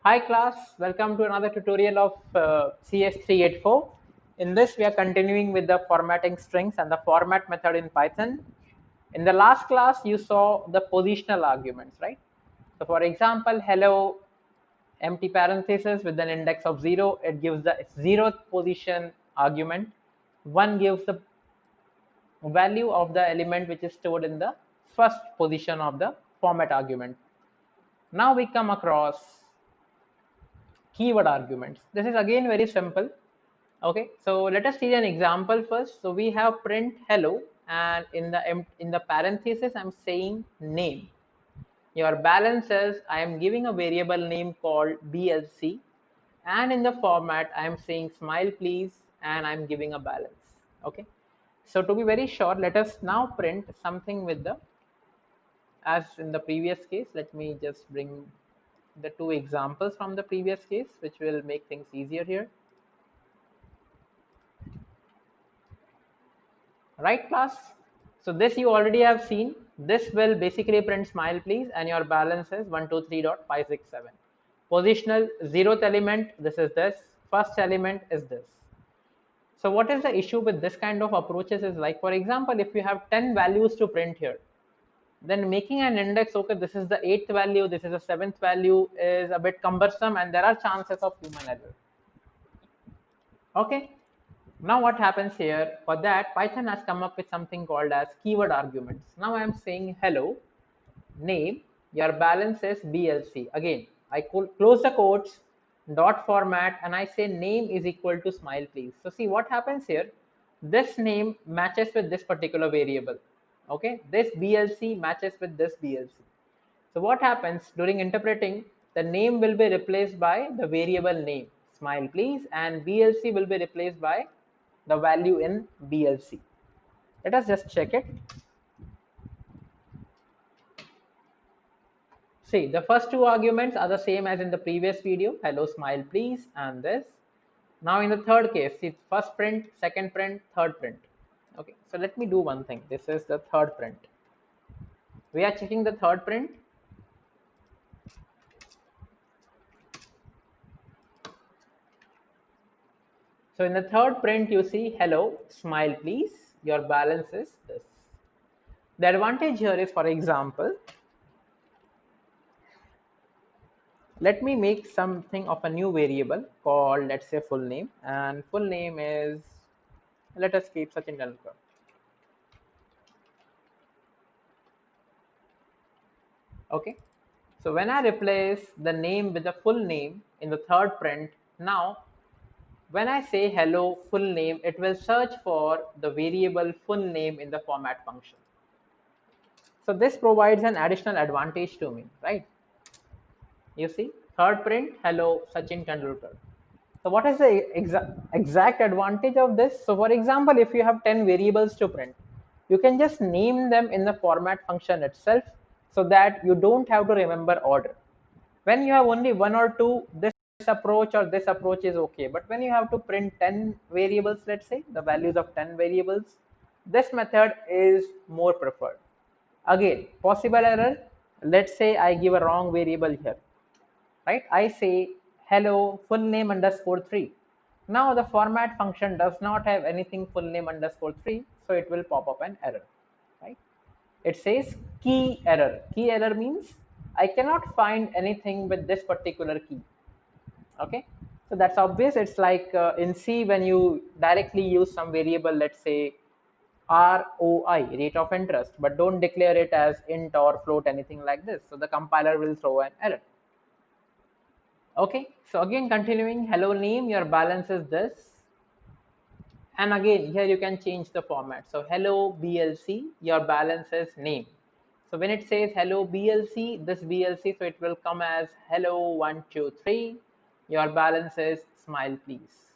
Hi class, welcome to another tutorial of CS384. In this we are continuing with the formatting strings and the format method in Python. In the last class you saw the positional arguments, right? So for example, hello empty parenthesis with an index of 0, it gives the 0th position argument. 1 gives the value of the element which is stored in the first position of the format argument. Now we come across keyword arguments. This is again very simple. Okay, so let us see an example first. So we have print hello, and in the parenthesis I'm saying name. Your balance says I am giving a variable name called BLC, and in the format I am saying smile please, and I'm giving a balance. Okay, so to be very short, let us now print something with the, as in the previous case. Let me just bring the two examples from the previous case, which will make things easier here. Right class? So this you already have seen. This will basically print smile please, and your balance is 123.567. Positional 0th element, this is this. First element is this. So what is the issue with this kind of approaches is, like for example, if you have 10 values to print here, then making an index, okay, this is the 8th value, this is the 7th value, is a bit cumbersome, and there are chances of human error. Okay, now what happens here, for that Python has come up with something called as keyword arguments. Now I am saying hello name, your balance is BLC. Again I close the quotes, dot format, and I say name is equal to smile please. So see what happens here, this name matches with this particular variable. Okay, this BLC matches with this BLC. So what happens during interpreting, the name will be replaced by the variable name smile please, and BLC will be replaced by the value in BLC. Let us just check it. See, the first two arguments are the same as in the previous video, hello smile please and this. Now in the third case, see, first print, second print, third print. Okay, so let me do one thing. This is the third print. We are checking the third print. So in the third print, you see hello smile please, your balance is this. The advantage here is, for example, let me make something of a new variable called, let's say, full name, and full name is, let us keep Sachin Tendulkar. Okay, so when I replace the name with the full name in the third print, now when I say hello full name, it will search for the variable full name in the format function. So this provides an additional advantage to me, right? You see, third print, hello Sachin Tendulkar. So what is the exact advantage of this? So for example, if you have 10 variables to print, you can just name them in the format function itself, so that you don't have to remember order. When you have only one or two, this approach or this approach is okay. But when you have to print 10 variables, let's say the values of 10 variables, this method is more preferred. Again, possible error. Let's say I give a wrong variable here, right? I say hello full name underscore 3. Now the format function does not have anything full name underscore 3, so it will pop up an error, right? It says key error. Key error means I cannot find anything with this particular key. Okay, so that's obvious. It's like in C, when you directly use some variable, let's say ROI, rate of interest, but don't declare it as int or float, anything like this. So the compiler will throw an error. Okay, so again continuing, hello name, your balance is this. And again, here you can change the format. So hello BLC, your balance is name. So when it says hello BLC, this BLC, so it will come as hello 123, your balance is smile please.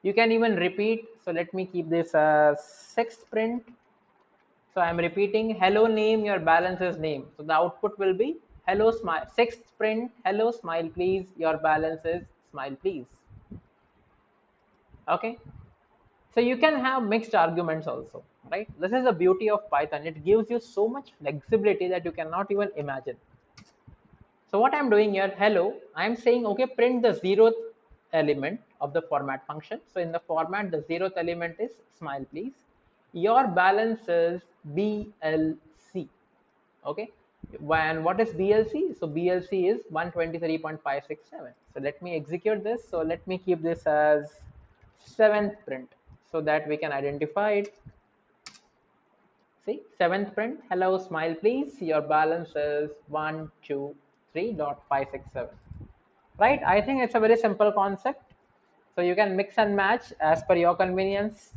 You can even repeat. So let me keep this as sixth print. So I'm repeating hello name, your balance is name. So the output will be hello smile, sixth print, hello smile please, your balance is smile please. Okay, so you can have mixed arguments also, right? This is the beauty of Python. It gives you so much flexibility that you cannot even imagine. So what I'm doing here, hello, I'm saying, okay, print the zeroth element of the format function. So in the format, the zeroth element is smile, please. Your balance is BLC. Okay. And what is BLC? So BLC is 123.567. So let me execute this. So let me keep this as seventh print so that we can identify it. See, seventh print, hello, smile please. Your balance is 123.567. Right? I think it's a very simple concept. So you can mix and match as per your convenience.